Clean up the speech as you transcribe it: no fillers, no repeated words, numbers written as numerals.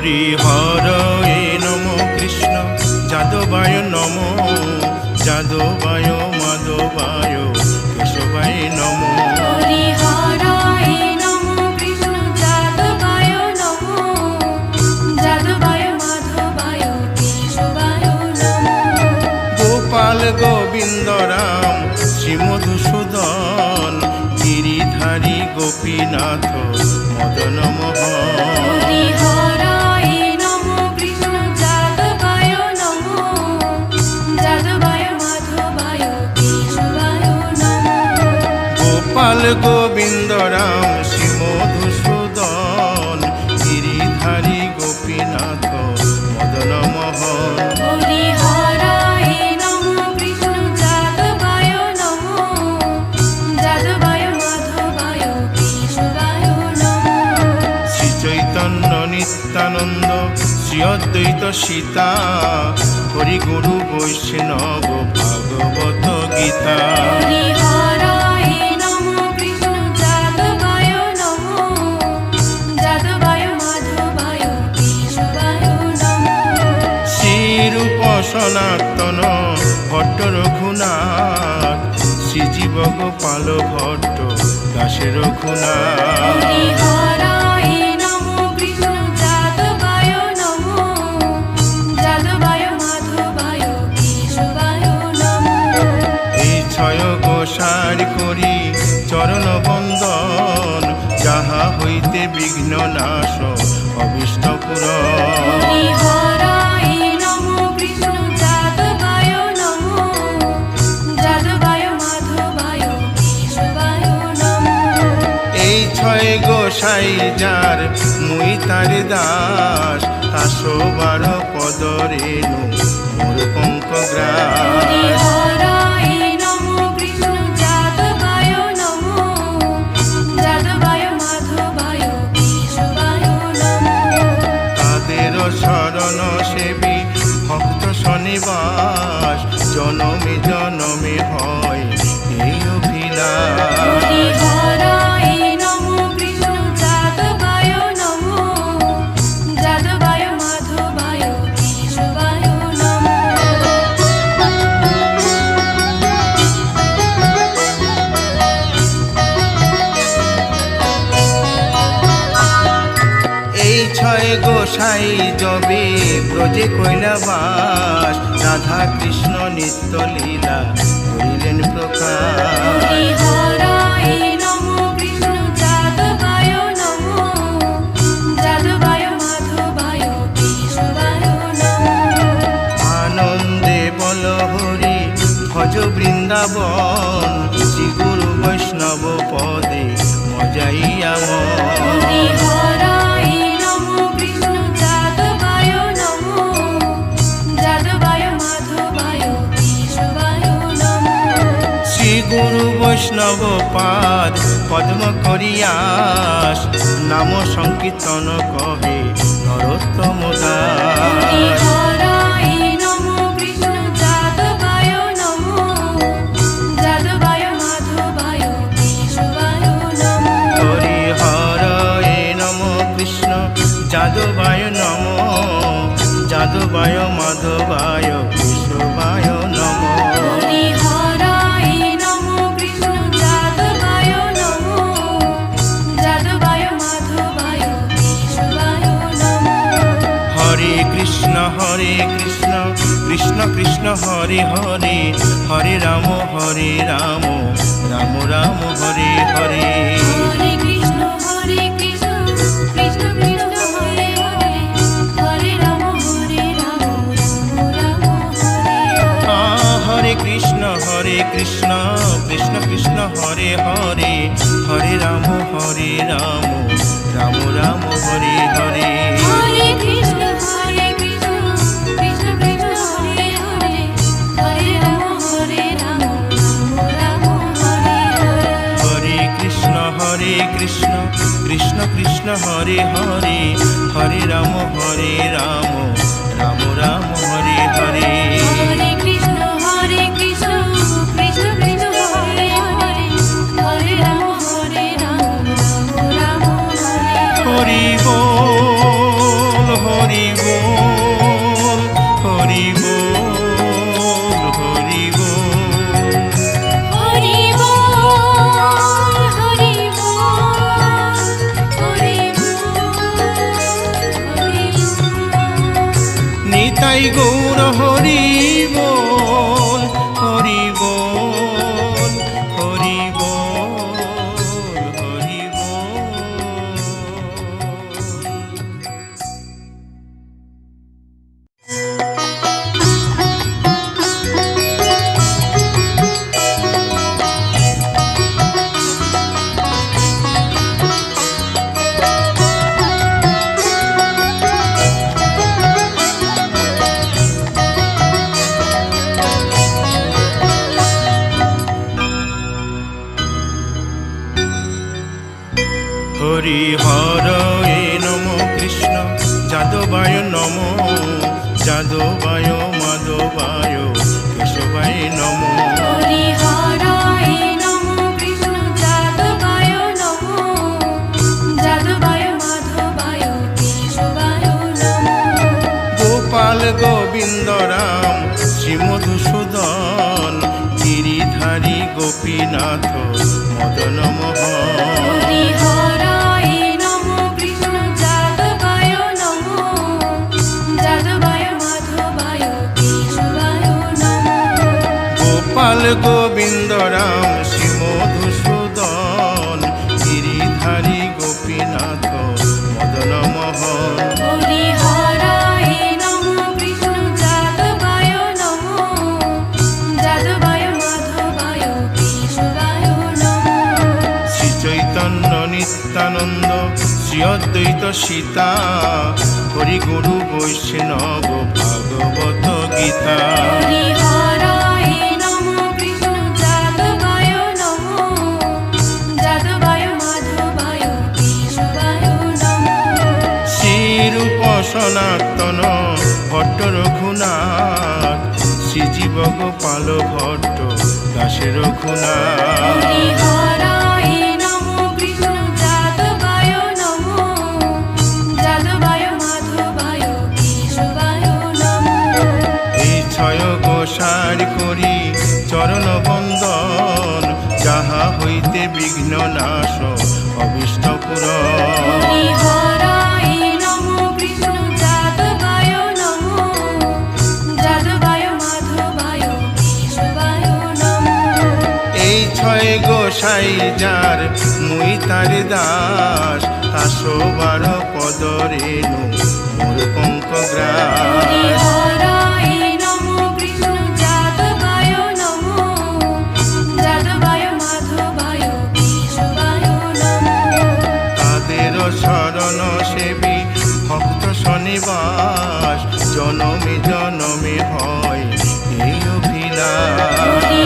হরি হরয়ে নম কৃষ্ণ যাদবায় নম যাদবায় মাধবায় কেশবায় নম হরি হরায় নমো কৃষ্ণ যাদবায় নমো যাদবায় মাধবায় কেশবায় নমো গোপাল গোবিন্দ রাম শ্রী মধুসূদন গিরিধারী গোপীনাথ মদন মোহন হরি হরায় নমো কৃষ্ণ যাদবায় নমো যাদবায় মাধবায় কেশবায় নমো গোপাল গোবিন্দ রাম শ্রী মধুসূদন গিরিধারী গোপীনাথ মদন মোহন হরি হরায় নমো কৃষ্ণ যাদবায় নমো যাদবায় মাধবায় কেশবায় নমো শ্রী চৈতন্য নিত্যানন্দ শ্রী অদ্বৈত সীতা হরি গুরু বৈষ্ণব ভাগবত গীতা হরি হরায় নমো কৃষ্ণ যাদবায় নমো যাদবায় মাধবায় কেশবায় নমো শ্রীরূপ সনাতন ভট্ট রঘুনাথ শ্রীজীব গোপাল ভট্ট দাসে রঘুনাথ হরি হরায় নমো কৃষ্ণ যাদবায় নমো যাদবায় মাধবায় কেশবায় নমো এই ছয় গোসার করি চরণ বন্দন যাহা হইতে বিঘ্ন নাশ অবিষ্ট পুরন হরি হরায় নমো কৃষ্ণ যাদবায় নমো যাদবায় মাধবায় কেশবায় নমো এই ছয় গোসাই যার মুই তার দাস তাসো বার পদ রেণু মোর পঙ্ক হরি গ্রাস হরায় নমো কৃষ্ণ যাদবায় নমো যাদবায় মাধবায় কেশবায় নমো তাদের শরণ সেবী ভক্ত শনিবাস জনমে জনমে হয় এই অভিলাষ হরি হরায় নমো কৃষ্ণ যাদবায় নমো যাদবায় মাধবায় কেশবায় নমো এই ছয় গোসাই যবে ব্রজে কৈলাবাস রাধা কৃষ্ণ নিত্য লীলা করিলেন প্রকাশ হরি হরায় নমো কৃষ্ণ যাদবায় নমো যাদবায় মাধবায় কেশবায় নমো আনন্দে বল হরি ভজ বৃন্দাবন শ্রী গুরু বৈষ্ণব পদে মজাইয়া হরি হরায় নমো কৃষ্ণ যাদবায় নমো যাদবায় মাধবায় কেশবায় নমো শ্রী গুরু বৈষ্ণব পাদ পদ্ম করিয়াস নাম সংকীর্তন কহে নরোত্তম হরি দাস হরায় নমো কৃষ্ণ যাদবায় নমো যাদবায় মাধবায় কেশবায় নমো হরি হরয়ে নম কৃষ্ণ যাদবায় নম যাদবায় মাধবায় কেশবায় নম হরি হরায় নমো কৃষ্ণ যাদবায় নমো যাদবায় মাধবায় কেশবায় নমো হরে কৃষ্ণ কৃষ্ণ কৃষ্ণ হরে হরে হরে রাম রাম রাম হরে হরে হরে কৃষ্ণ কৃষ্ণ কৃষ্ণ হরে হরে হরে রাম রাম রাম হরে হরে হরে কৃষ্ণ কৃষ্ণ কৃষ্ণ হরে হরে হরে রাম রাম রাম হরে হরে হরে কৃষ্ণ কৃষ্ণ কৃষ্ণ কৃষ্ণ হরে হরে হরে রাম রাম রাম হরে হরে হরে কৃষ্ণ কৃষ্ণ কৃষ্ণ হরে হরে হরে রাম রাম রাম হরে হরে হরে কৃষ্ণ কৃষ্ণ কৃষ্ণ কৃষ্ণ হরে হরে হরে রাম রাম রাম হরে হরে হরি বল হরি হরয়ে নম কৃষ্ণ যাদবায় নম যাদবায় মাধবায় কেশবায় নম হরি হরায় নমো কৃষ্ণ যাদবায় নমো যাদবায় মাধবায় কেশবায় নমো গোপাল গোবিন্দ রাম শ্রী মধুসূদন গিরিধারী গোপীনাথ মদন মোহন হরি হরায় নমো কৃষ্ণ যাদবায় নমো যাদবায় মাধবায় কেশবায় নমো গোপাল গোবিন্দ রাম শ্রী মধুসূদন গিরিধারী গোপীনাথ মদন মোহন হরি হরায় নমো কৃষ্ণ যাদবায় নমো যাদবায় মাধবায় কেশবায় নমো শ্রী চৈতন্য নিত্যানন্দ শ্রী অদ্বৈত সীতা হরি গুরু বৈষ্ণব ভাগবত গীতা হরি হরায় নমো কৃষ্ণ যাদবায় নমো যাদবায় মাধবায় কেশবায় নমো শ্রীরূপ সনাতন ভট্ট রঘুনাথ শ্রীজীব গোপাল ভট্ট দাসে রঘুনাথ হরি হরায় নমো কৃষ্ণ যাদবায় নমো যাদবায় মাধবায় কেশবায় নমো এই ছয় গোসার করি চরণ বন্দন যাহা হইতে বিঘ্ন নাশ অবিষ্ট পুরন হরি হরায় নমো কৃষ্ণ যাদবায় নমো যাদবায় মাধবায় কেশবায় নমো এই ছয় গোসাই যার মুই তার দাস তাসবার পদ রেণু মোর পঙ্ক হরি গ্রাস হরায় নমো কৃষ্ণ যাদবায় নমো যাদবায় মাধবায় কেশবায় নমো তাদের শরণ সেবী ভক্ত শনিবাস জনমে জনমে হয় এই অভিলাষ হরি